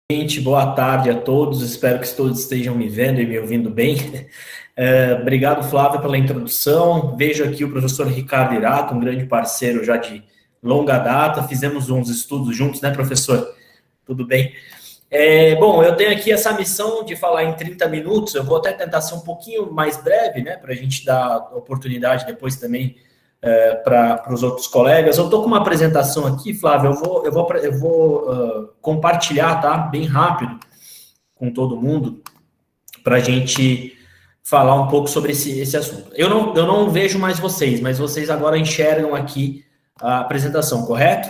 Gente, boa tarde a todos, espero que todos estejam me vendo e me ouvindo bem. Obrigado, Flávio, pela introdução. Vejo aqui o professor Ricardo Irato, um grande parceiro já de longa data. Fizemos uns estudos juntos, né, professor? Tudo bem? Bom, eu tenho aqui essa missão de falar em 30 minutos. Eu vou até tentar ser um pouquinho mais breve, né, para a gente dar oportunidade depois também para os outros colegas. Eu estou com uma apresentação aqui, Flávio, eu vou compartilhar, tá? Bem rápido com todo mundo, para a gente falar um pouco sobre esse assunto. Eu não vejo mais vocês, mas vocês agora enxergam aqui a apresentação, correto?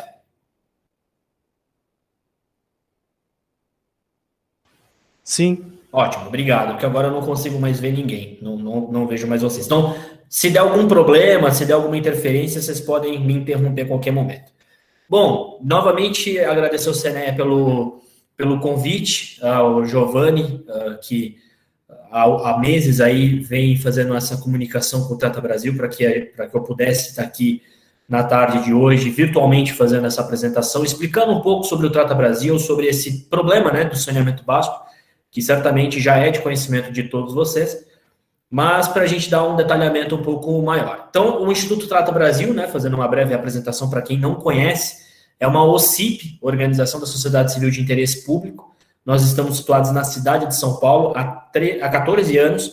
Sim. Ótimo, obrigado, porque agora eu não consigo mais ver ninguém, não vejo mais vocês. Então, se der algum problema, se der alguma interferência, vocês podem me interromper a qualquer momento. Bom, novamente agradecer ao CNE pelo convite, ao Giovanni, que há meses aí vem fazendo essa comunicação com o Trata Brasil para que eu pudesse estar aqui na tarde de hoje, virtualmente fazendo essa apresentação, explicando um pouco sobre o Trata Brasil, sobre esse problema, né, do saneamento básico, que certamente já é de conhecimento de todos vocês, mas para a gente dar um detalhamento um pouco maior. Então, o Instituto Trata Brasil, né, fazendo uma breve apresentação para quem não conhece, é uma OCIP, Organização da Sociedade Civil de Interesse Público. Nós estamos situados na cidade de São Paulo há 14 anos,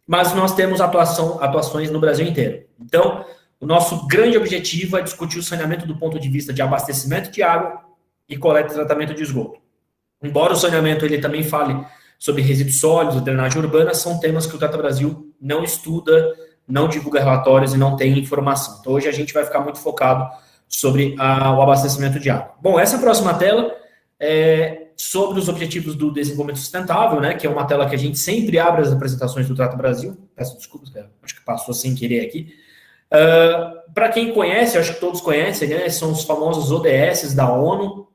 mas nós temos atuações no Brasil inteiro. Então, o nosso grande objetivo é discutir o saneamento do ponto de vista de abastecimento de água e coleta e tratamento de esgoto. Embora o saneamento ele também fale sobre resíduos sólidos, drenagem urbana, são temas que o Trata Brasil não estuda, não divulga relatórios e não tem informação. Então, hoje a gente vai ficar muito focado sobre o abastecimento de água. Bom, essa próxima tela é sobre os objetivos do desenvolvimento sustentável, né, que é uma tela que a gente sempre abre as apresentações do Trata Brasil. Peço desculpas, acho que passou sem querer aqui. Para quem conhece, acho que todos conhecem, né, são os famosos ODS da ONU,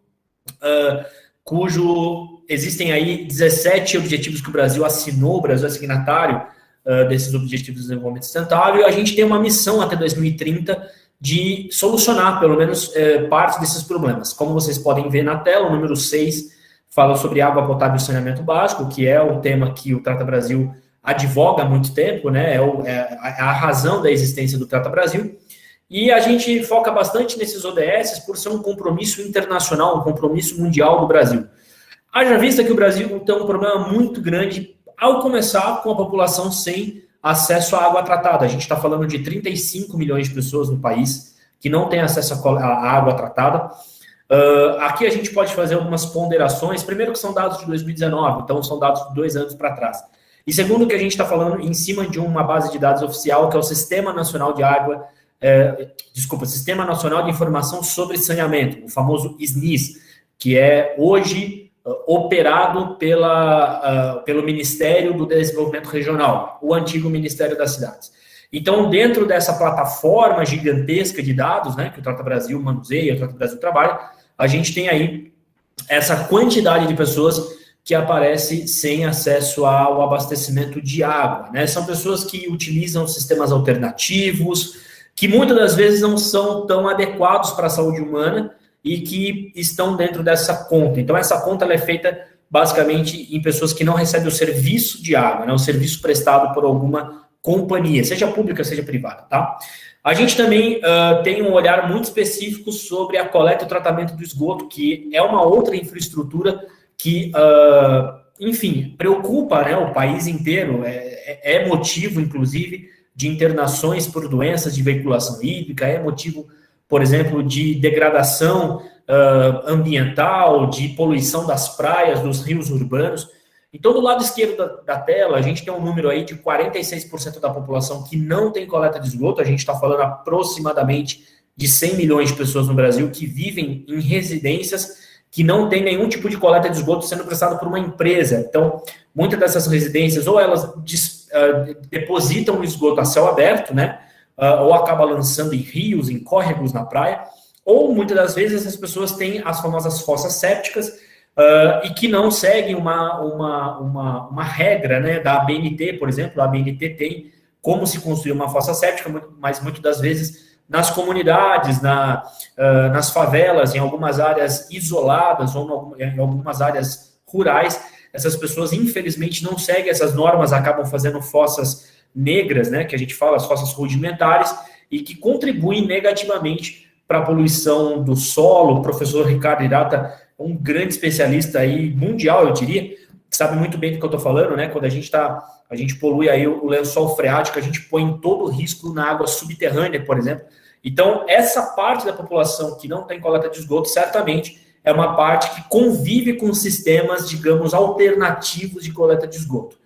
cujo existem aí 17 objetivos que o Brasil assinou, o Brasil é signatário desses objetivos de desenvolvimento sustentável, e a gente tem uma missão até 2030 de solucionar, pelo menos, parte desses problemas. Como vocês podem ver na tela, o número 6 fala sobre água potável e saneamento básico, que é o tema que o Trata Brasil advoga há muito tempo, né? É a razão da existência do Trata Brasil. E a gente foca bastante nesses ODS por ser um compromisso internacional, um compromisso mundial do Brasil. Haja vista que o Brasil tem um problema muito grande ao começar com a população sem acesso à água tratada. A gente está falando de 35 milhões de pessoas no país que não têm acesso à água tratada. Aqui a gente pode fazer algumas ponderações. Primeiro que são dados de 2019, então são dados de 2 anos para trás. E segundo que a gente está falando em cima de uma base de dados oficial, que é o Sistema Nacional de Água, Sistema Nacional de Informação sobre Saneamento, o famoso SNIS, que é hoje operado pelo Ministério do Desenvolvimento Regional, o antigo Ministério das Cidades. Então, dentro dessa plataforma gigantesca de dados, né, que o Trata Brasil manuseia, o Trata Brasil trabalha, a gente tem aí essa quantidade de pessoas que aparece sem acesso ao abastecimento de água, né? São pessoas que utilizam sistemas alternativos, que muitas das vezes não são tão adequados para a saúde humana e que estão dentro dessa conta. Então, essa conta ela é feita basicamente em pessoas que não recebem o serviço de água, né? O serviço prestado por alguma companhia, seja pública, seja privada, tá? A gente também tem um olhar muito específico sobre a coleta e o tratamento do esgoto, que é uma outra infraestrutura que, enfim, preocupa, né, o país inteiro, é motivo, inclusive, de internações por doenças de veiculação hídrica, é motivo, por exemplo, de degradação ambiental, de poluição das praias, dos rios urbanos. Então, do lado esquerdo da tela, a gente tem um número aí de 46% da população que não tem coleta de esgoto. A gente está falando aproximadamente de 100 milhões de pessoas no Brasil que vivem em residências que não tem nenhum tipo de coleta de esgoto sendo prestado por uma empresa. Então, muitas dessas residências, ou elas depositam o esgoto a céu aberto, né? Ou acaba lançando em rios, em córregos na praia, ou muitas das vezes essas pessoas têm as famosas fossas sépticas e que não seguem uma regra, né, da ABNT, por exemplo. A ABNT tem como se construir uma fossa séptica, mas muitas das vezes nas comunidades, nas favelas, em algumas áreas isoladas ou em algumas áreas rurais. Essas pessoas, infelizmente, não seguem essas normas, acabam fazendo fossas negras, né, que a gente fala, as fossas rudimentares, e que contribuem negativamente para a poluição do solo. O professor Ricardo Hirata, um grande especialista aí, mundial, eu diria, sabe muito bem do que eu estou falando, né? Quando a gente polui aí o lençol freático, a gente põe todo o risco na água subterrânea, por exemplo. Então, essa parte da população que não tem coleta de esgoto, certamente é uma parte que convive com sistemas, digamos, alternativos de coleta de esgoto.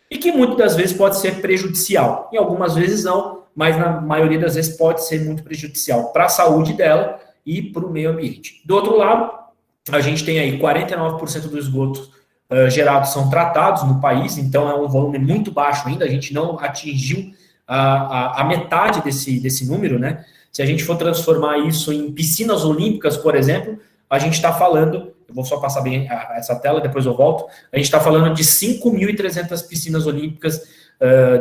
E que muitas das vezes pode ser prejudicial. E algumas vezes não, mas na maioria das vezes pode ser muito prejudicial para a saúde dela e para o meio ambiente. Do outro lado, a gente tem aí 49% do esgoto gerados são tratados no país, então é um volume muito baixo ainda, a gente não atingiu a metade desse número, né? Se a gente for transformar isso em piscinas olímpicas, por exemplo, a gente está falando, eu vou só passar bem essa tela, depois eu volto, a gente está falando de 5.300 piscinas olímpicas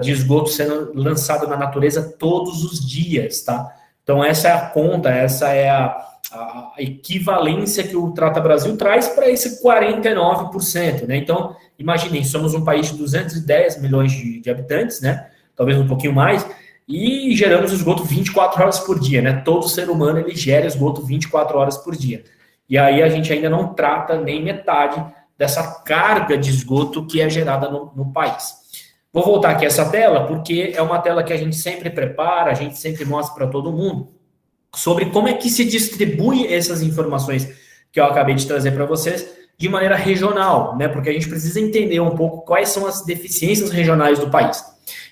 de esgoto sendo lançado na natureza todos os dias, tá? Então essa é a conta, essa é a equivalência que o Trata Brasil traz para esse 49%, né? Então, imaginem, somos um país de 210 milhões de habitantes, né? Talvez um pouquinho mais, e geramos esgoto 24 horas por dia, né? Todo ser humano, ele gera esgoto 24 horas por dia. E aí a gente ainda não trata nem metade dessa carga de esgoto que é gerada no país. Vou voltar aqui a essa tela, porque é uma tela que a gente sempre prepara, a gente sempre mostra para todo mundo, sobre como é que se distribui essas informações que eu acabei de trazer para vocês de maneira regional, né? Porque a gente precisa entender um pouco quais são as deficiências regionais do país.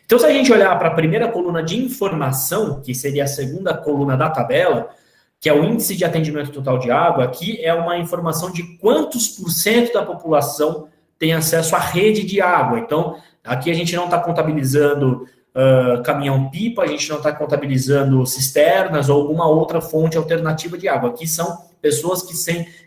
Então, se a gente olhar para a primeira coluna de informação, que seria a segunda coluna da tabela, que é o índice de atendimento total de água, aqui é uma informação de quantos por cento da população tem acesso à rede de água. Então, aqui a gente não está contabilizando caminhão-pipa, a gente não está contabilizando cisternas ou alguma outra fonte alternativa de água. Aqui são pessoas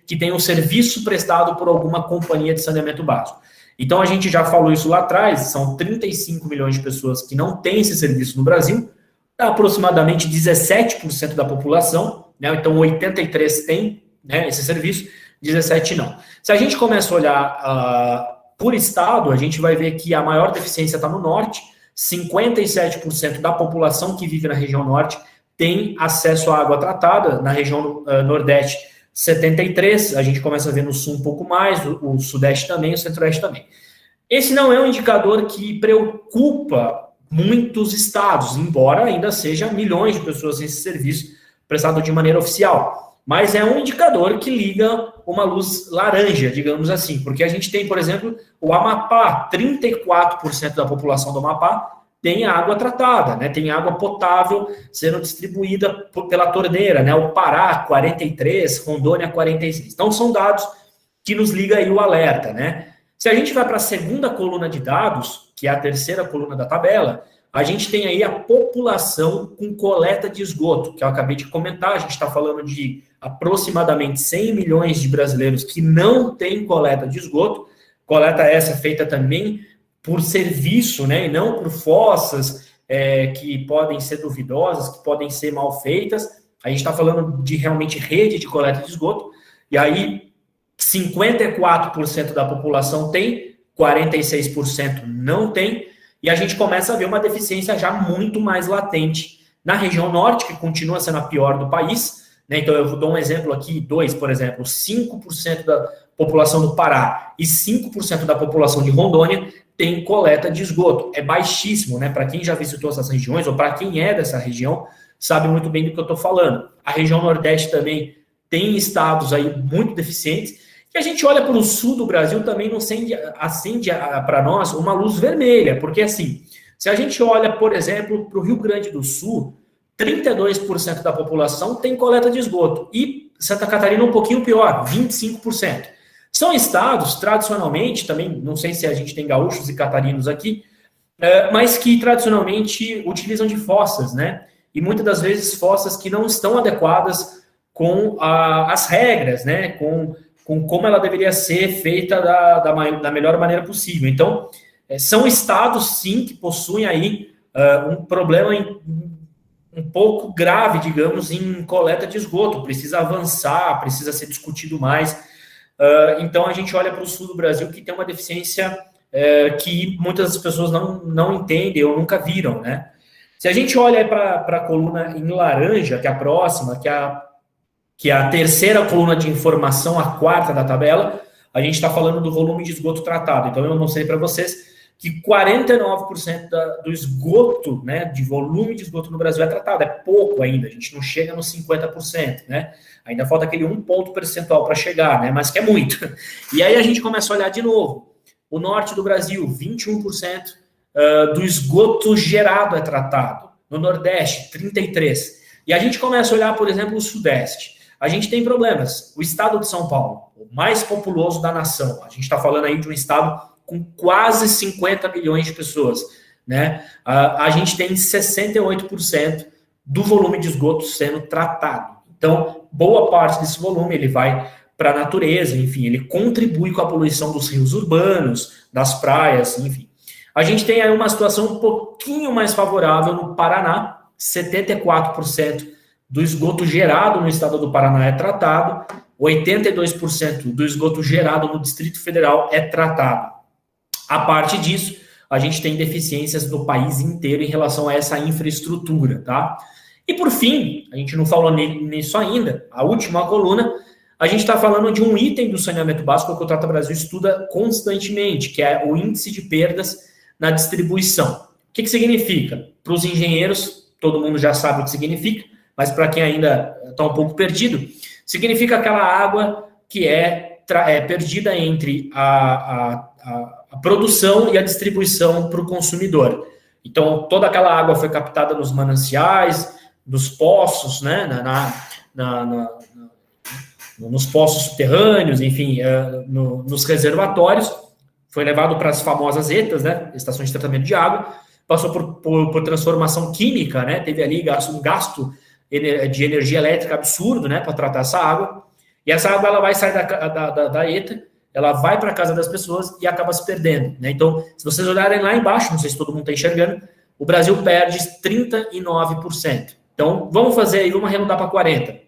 que têm um serviço prestado por alguma companhia de saneamento básico. Então, a gente já falou isso lá atrás, são 35 milhões de pessoas que não têm esse serviço no Brasil, aproximadamente 17% da população, né? Então 83 tem, né, esse serviço, 17 não. Se a gente começa a olhar por estado, a gente vai ver que a maior deficiência está no norte, 57% da população que vive na região norte tem acesso à água tratada, na região nordeste 73%, a gente começa a ver no sul um pouco mais, o sudeste também, o centro-oeste também. Esse não é um indicador que preocupa muitos estados, embora ainda seja milhões de pessoas sem esse serviço prestado de maneira oficial. Mas é um indicador que liga uma luz laranja, digamos assim, porque a gente tem, por exemplo, o Amapá, 34% da população do Amapá tem água tratada, né? Tem água potável sendo distribuída pela torneira, né? O Pará, 43%, Rondônia, 46%. Então, são dados que nos liga aí o alerta, né? Se a gente vai para a segunda coluna de dados, que é a terceira coluna da tabela, a gente tem aí a população com coleta de esgoto, que eu acabei de comentar, a gente está falando de aproximadamente 100 milhões de brasileiros que não têm coleta de esgoto, coleta essa feita também por serviço, né, e não por fossas que podem ser duvidosas, que podem ser mal feitas. A gente está falando de realmente rede de coleta de esgoto, e aí 54% da população tem, 46% não tem, e a gente começa a ver uma deficiência já muito mais latente na região norte, que continua sendo a pior do país, né? Então eu vou dar um exemplo aqui, por exemplo, 5% da população do Pará e 5% da população de Rondônia tem coleta de esgoto. É baixíssimo, né? Para quem já visitou essas regiões, ou para quem é dessa região, sabe muito bem do que eu estou falando. A região Nordeste também tem estados aí muito deficientes, e a gente olha para o sul do Brasil também não acende para nós uma luz vermelha, porque assim, se a gente olha, por exemplo, para o Rio Grande do Sul, 32% da população tem coleta de esgoto, e Santa Catarina um pouquinho pior, 25%. São estados, tradicionalmente, também, não sei se a gente tem gaúchos e catarinos aqui, mas que tradicionalmente utilizam de fossas, né? E muitas das vezes fossas que não estão adequadas com as regras, né? Com como ela deveria ser feita da melhor maneira possível. Então, são estados, sim, que possuem aí um problema um pouco grave, digamos, em coleta de esgoto. Precisa avançar, precisa ser discutido mais. Então, a gente olha para o sul do Brasil, que tem uma deficiência que muitas pessoas não entendem ou nunca viram, né? Se a gente olha para a coluna em laranja, que é a próxima, que é a terceira coluna de informação, a quarta da tabela, a gente está falando do volume de esgoto tratado. Então, eu mostrei para vocês que 49% do esgoto, né, de volume de esgoto no Brasil é tratado. É pouco ainda, a gente não chega nos 50%, né? Ainda falta aquele 1 ponto percentual para chegar, né? Mas que é muito. E aí a gente começa a olhar de novo. O norte do Brasil, 21% do esgoto gerado é tratado. No Nordeste, 33%. E a gente começa a olhar, por exemplo, o Sudeste. A gente tem problemas. O estado de São Paulo, o mais populoso da nação. A gente está falando aí de um estado com quase 50 milhões de pessoas, né? A gente tem 68% do volume de esgoto sendo tratado. Então, boa parte desse volume ele vai para a natureza, enfim, ele contribui com a poluição dos rios urbanos, das praias, enfim. A gente tem aí uma situação um pouquinho mais favorável no Paraná, 74% do esgoto gerado no estado do Paraná é tratado, 82% do esgoto gerado no Distrito Federal é tratado. A parte disso, a gente tem deficiências no país inteiro em relação a essa infraestrutura, tá? E por fim, a gente não falou nisso ainda, a última coluna, a gente está falando de um item do saneamento básico que o Trata Brasil estuda constantemente, que é o índice de perdas na distribuição. O que significa? Para os engenheiros, todo mundo já sabe o que significa, mas para quem ainda está um pouco perdido, significa aquela água que é perdida entre a produção e a distribuição para o consumidor. Então, toda aquela água foi captada nos mananciais, nos poços, né, nos poços subterrâneos, enfim, nos reservatórios, foi levado para as famosas ETAs, né, estações de tratamento de água, passou por transformação química, né, teve ali um gasto de energia elétrica absurdo, né, para tratar essa água, e essa água ela vai sair da ETA, ela vai para a casa das pessoas e acaba se perdendo, né? Então, se vocês olharem lá embaixo, não sei se todo mundo está enxergando, o Brasil perde 39%. Então, vamos fazer aí, vamos arredondar para 40%.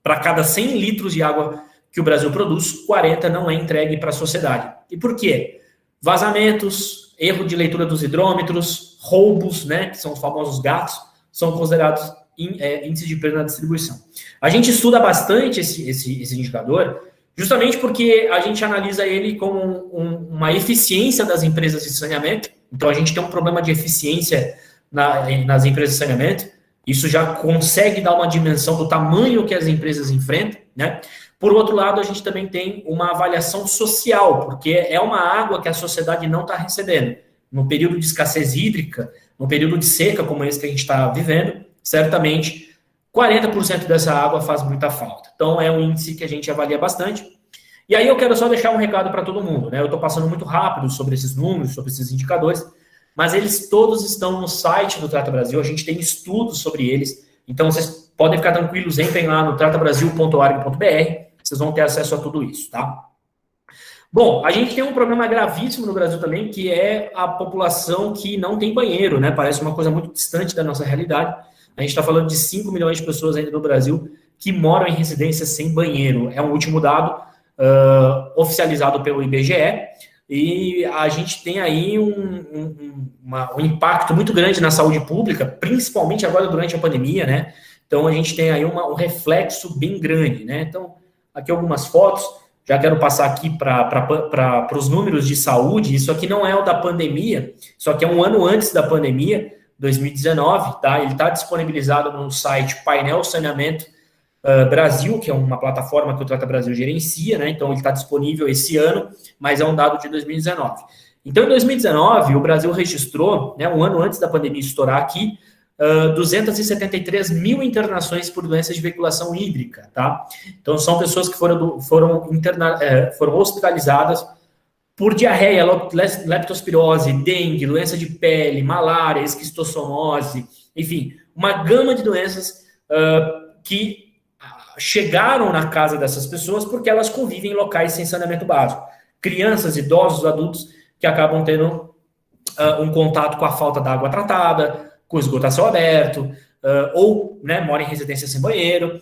Para cada 100 litros de água que o Brasil produz, 40 não é entregue para a sociedade. E por quê? Vazamentos, erro de leitura dos hidrômetros, roubos, né, que são os famosos gatos, são considerados índices de perda na distribuição. A gente estuda bastante esse indicador, justamente porque a gente analisa ele como uma eficiência das empresas de saneamento. Então, a gente tem um problema de eficiência nas empresas de saneamento. Isso já consegue dar uma dimensão do tamanho que as empresas enfrentam, né? Por outro lado, a gente também tem uma avaliação social, porque é uma água que a sociedade não está recebendo. No período de escassez hídrica, no período de seca como esse que a gente está vivendo, certamente 40% dessa água faz muita falta. Então, é um índice que a gente avalia bastante. E aí eu quero só deixar um recado para todo mundo, né? Eu estou passando muito rápido sobre esses números, sobre esses indicadores, mas eles todos estão no site do Trata Brasil, a gente tem estudos sobre eles, então vocês podem ficar tranquilos, entrem lá no tratabrasil.org.br, vocês vão ter acesso a tudo isso, tá? Bom, a gente tem um problema gravíssimo no Brasil também, que é a população que não tem banheiro, né? Parece uma coisa muito distante da nossa realidade. A gente está falando de 5 milhões de pessoas ainda no Brasil que moram em residências sem banheiro. É um último dado oficializado pelo IBGE, e a gente tem aí um impacto muito grande na saúde pública, principalmente agora durante a pandemia, né? Então, a gente tem aí um reflexo bem grande, né? Então, aqui algumas fotos, já quero passar aqui para os números de saúde. Isso aqui não é o da pandemia, isso aqui é um ano antes da pandemia, 2019, tá? Ele está disponibilizado no site Painel Saneamento Brasil, que é uma plataforma que o Trata Brasil gerencia, né? Então ele está disponível esse ano, mas é um dado de 2019. Então, em 2019, o Brasil registrou, né, um ano antes da pandemia estourar aqui, 273 mil internações por doenças de veiculação hídrica, tá? Então, são pessoas que foram hospitalizadas por diarreia, leptospirose, dengue, doença de pele, malária, esquistossomose, enfim, uma gama de doenças que chegaram na casa dessas pessoas porque elas convivem em locais sem saneamento básico. Crianças, idosos, adultos que acabam tendo um contato com a falta da água tratada, com esgoto a céu aberto, ou, né, moram em residência sem banheiro.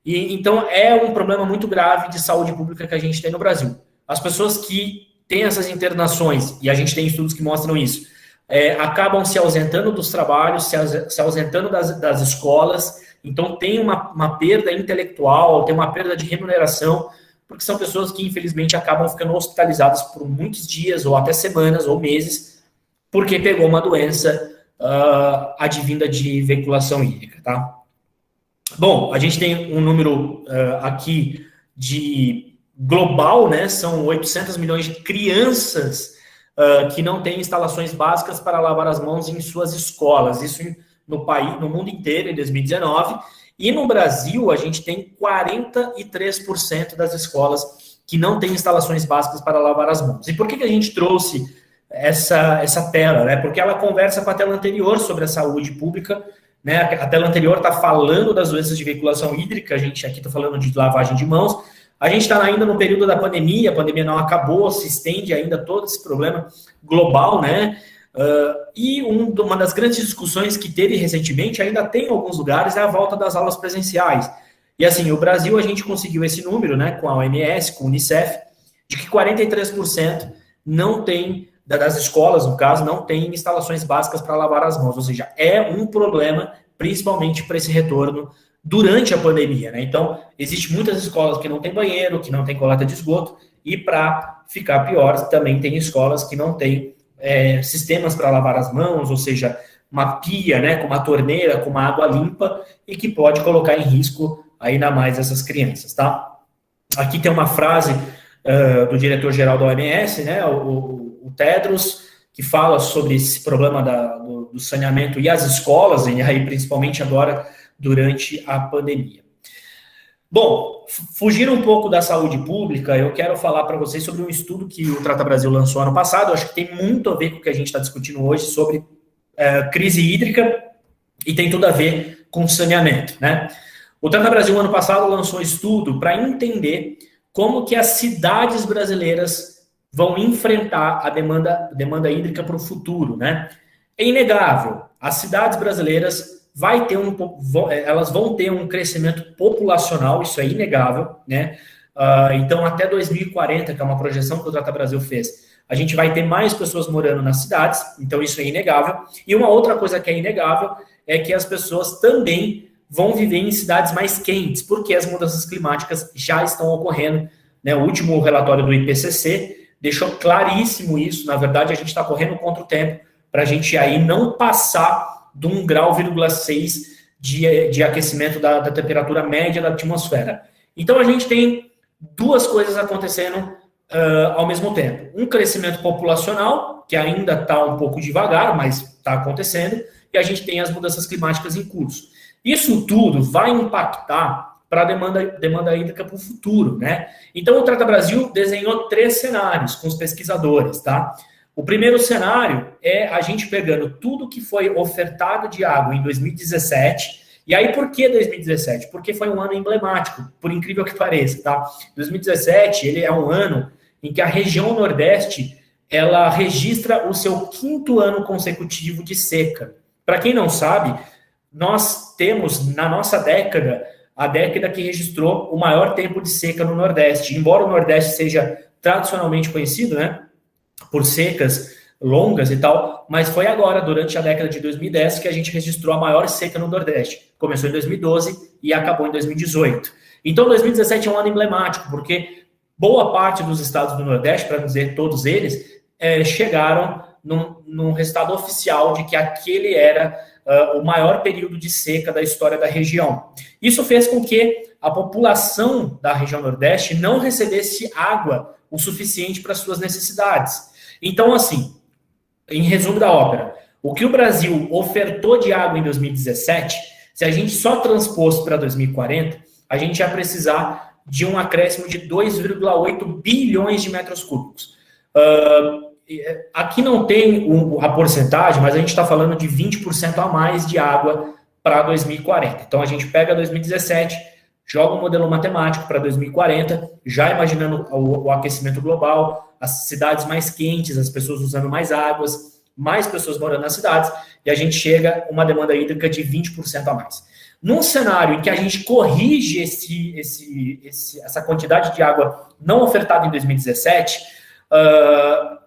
E então é um problema muito grave de saúde pública que a gente tem no Brasil. As pessoas que têm essas internações, e a gente tem estudos que mostram isso, acabam se ausentando dos trabalhos, se ausentando das escolas, então tem uma perda intelectual, tem uma perda de remuneração, porque são pessoas que, infelizmente, acabam ficando hospitalizadas por muitos dias, ou até semanas, ou meses, porque pegou uma doença advinda de veiculação hídrica, tá? Bom, a gente tem um número aqui de global, né? São 800 milhões de crianças que não têm instalações básicas para lavar as mãos em suas escolas. Isso no país, no mundo inteiro, em 2019. E no Brasil, a gente tem 43% das escolas que não têm instalações básicas para lavar as mãos. E por que a gente trouxe essa tela, né? Porque ela conversa com a tela anterior sobre a saúde pública, né? A tela anterior está falando das doenças de veiculação hídrica, a gente aqui está falando de lavagem de mãos. A gente está ainda no período da pandemia, a pandemia não acabou, se estende ainda todo esse problema global, né? E uma das grandes discussões que teve recentemente, ainda tem em alguns lugares, é a volta das aulas presenciais. E assim, o Brasil, a gente conseguiu esse número, né, com a OMS, com o Unicef, de que 43% não tem, das escolas, no caso, não tem instalações básicas para lavar as mãos. Ou seja, é um problema, principalmente para esse retorno durante a pandemia, né? Então, existem muitas escolas que não tem banheiro, que não tem coleta de esgoto, e para ficar pior, também tem escolas que não têm sistemas para lavar as mãos, ou seja, uma pia, né, com uma torneira, com uma água limpa, e que pode colocar em risco ainda mais essas crianças, tá? Aqui tem uma frase do diretor-geral da OMS, né, o Tedros, que fala sobre esse problema do saneamento e as escolas, e aí principalmente agora durante a pandemia. Bom, fugindo um pouco da saúde pública, eu quero falar para vocês sobre um estudo que o Trata Brasil lançou ano passado. Eu acho que tem muito a ver com o que a gente está discutindo hoje sobre crise hídrica e tem tudo a ver com saneamento, né? O Trata Brasil ano passado lançou um estudo para entender como que as cidades brasileiras vão enfrentar a demanda hídrica para o futuro, né? É inegável, as cidades brasileiras elas vão ter um crescimento populacional, isso é inegável, né? Então, até 2040, que é uma projeção que o Trata Brasil fez, a gente vai ter mais pessoas morando nas cidades, então isso é inegável. E uma outra coisa que é inegável é que as pessoas também vão viver em cidades mais quentes, porque as mudanças climáticas já estão ocorrendo, né? O último relatório do IPCC deixou claríssimo isso. Na verdade, a gente está correndo contra o tempo para a gente aí não passar de 1,6 grau de aquecimento da temperatura média da atmosfera. Então, a gente tem duas coisas acontecendo ao mesmo tempo. Um crescimento populacional, que ainda está um pouco devagar, mas está acontecendo, e a gente tem as mudanças climáticas em curso. Isso tudo vai impactar para a demanda hídrica para o futuro, né? Então, o Trata Brasil desenhou 3 cenários com os pesquisadores, tá? O primeiro cenário é a gente pegando tudo que foi ofertado de água em 2017. E aí, por que 2017? Porque foi um ano emblemático, por incrível que pareça, tá? 2017, ele é um ano em que a região Nordeste, ela registra o seu 5º ano consecutivo de seca. Para quem não sabe, nós temos, na nossa década, a década que registrou o maior tempo de seca no Nordeste. Embora o Nordeste seja tradicionalmente conhecido, né, por secas longas e tal, mas foi agora, durante a década de 2010, que a gente registrou a maior seca no Nordeste. Começou em 2012 e acabou em 2018. Então, 2017 é um ano emblemático, porque boa parte dos estados do Nordeste, para não dizer todos eles, chegaram num resultado oficial de que aquele era o maior período de seca da história da região. Isso fez com que a população da região Nordeste não recebesse água o suficiente para suas necessidades. Então, assim, em resumo da ópera, o que o Brasil ofertou de água em 2017, se a gente só transpôs para 2040, a gente ia precisar de um acréscimo de 2,8 bilhões de metros cúbicos. Aqui não tem a porcentagem, mas a gente está falando de 20% a mais de água para 2040. Então, a gente pega 2017, joga um modelo matemático para 2040, já imaginando o aquecimento global, as cidades mais quentes, as pessoas usando mais águas, mais pessoas morando nas cidades, e a gente chega a uma demanda hídrica de 20% a mais. Num cenário em que a gente corrige essa quantidade de água não ofertada em 2017,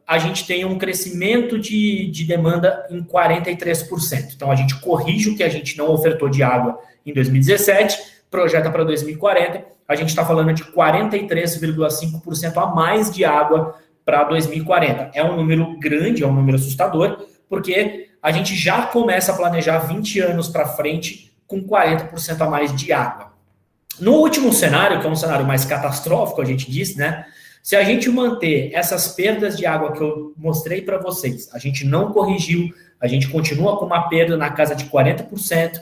a gente tem um crescimento de demanda em 43%. Então, a gente corrige o que a gente não ofertou de água em 2017, projeta para 2040, a gente está falando de 43,5% a mais de água para 2040. É um número grande, é um número assustador, porque a gente já começa a planejar 20 anos para frente com 40% a mais de água. No último cenário, que é um cenário mais catastrófico, a gente diz, né? Se a gente manter essas perdas de água que eu mostrei para vocês, a gente não corrigiu, a gente continua com uma perda na casa de 40%,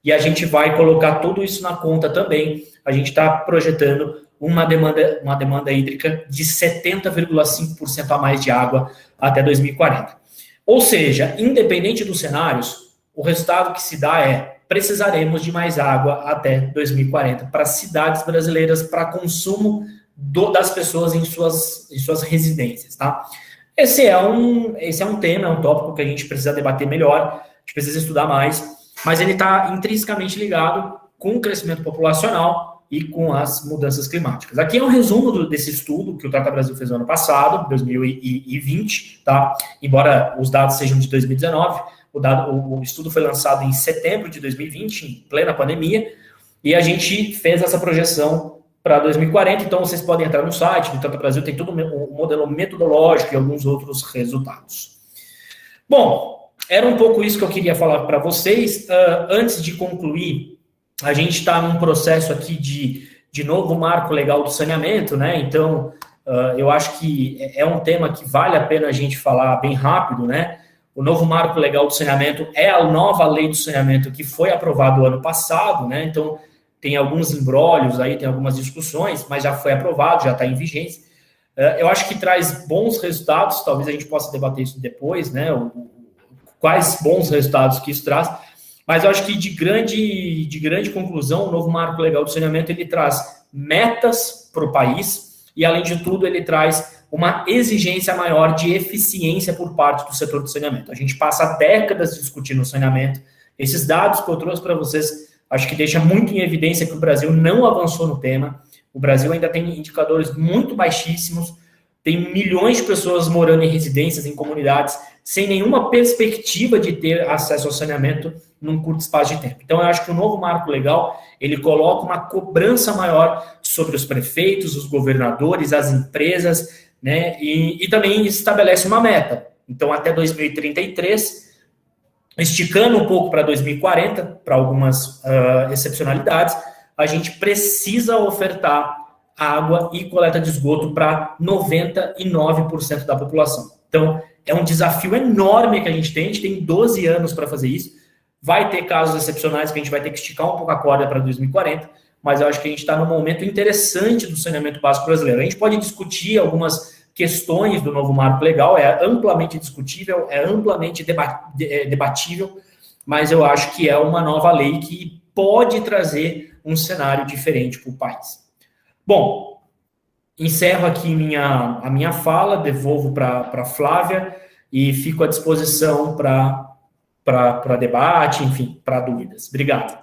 e a gente vai colocar tudo isso na conta também, a gente está projetando uma demanda hídrica de 70,5% a mais de água até 2040. Ou seja, independente dos cenários, o resultado que se dá é precisaremos de mais água até 2040 para cidades brasileiras, para consumo das pessoas em suas residências, tá? Esse é um tema, é um tópico que a gente precisa debater melhor, a gente precisa estudar mais, mas ele está intrinsecamente ligado com o crescimento populacional e com as mudanças climáticas. Aqui é um resumo desse estudo que o Trata Brasil fez no ano passado, 2020, tá? Embora os dados sejam de 2019, o estudo foi lançado em setembro de 2020, em plena pandemia, e a gente fez essa projeção para 2040, então vocês podem entrar no site do Trata Brasil, tem todo um modelo metodológico e alguns outros resultados. Bom, era um pouco isso que eu queria falar para vocês. Antes de concluir, a gente está num processo aqui de novo marco legal do saneamento, né? Então, eu acho que é um tema que vale a pena a gente falar bem rápido, né? O novo marco legal do saneamento é a nova lei do saneamento que foi aprovada o ano passado, né? Então, tem alguns imbróglios aí, tem algumas discussões, mas já foi aprovado, já está em vigência. Eu acho que traz bons resultados, talvez a gente possa debater isso depois, né? Quais bons resultados que isso traz, mas eu acho que de grande conclusão, o novo marco legal do saneamento, ele traz metas para o país e, além de tudo, ele traz uma exigência maior de eficiência por parte do setor do saneamento. A gente passa décadas discutindo o saneamento. Esses dados que eu trouxe para vocês, acho que deixa muito em evidência que o Brasil não avançou no tema. O Brasil ainda tem indicadores muito baixíssimos, tem milhões de pessoas morando em residências, em comunidades, sem nenhuma perspectiva de ter acesso ao saneamento num curto espaço de tempo. Então, eu acho que o novo marco legal, ele coloca uma cobrança maior sobre os prefeitos, os governadores, as empresas, né? E também estabelece uma meta. Então, até 2033, esticando um pouco para 2040, para algumas excepcionalidades, a gente precisa ofertar água e coleta de esgoto para 99% da população. Então, é um desafio enorme que a gente tem 12 anos para fazer isso. Vai ter casos excepcionais que a gente vai ter que esticar um pouco a corda para 2040, mas eu acho que a gente está num momento interessante do saneamento básico brasileiro. A gente pode discutir algumas questões do novo marco legal, é amplamente discutível, é amplamente debatível, mas eu acho que é uma nova lei que pode trazer um cenário diferente para o país. Bom, encerro aqui a minha fala, devolvo para a Flávia e fico à disposição para debate, enfim, para dúvidas. Obrigado.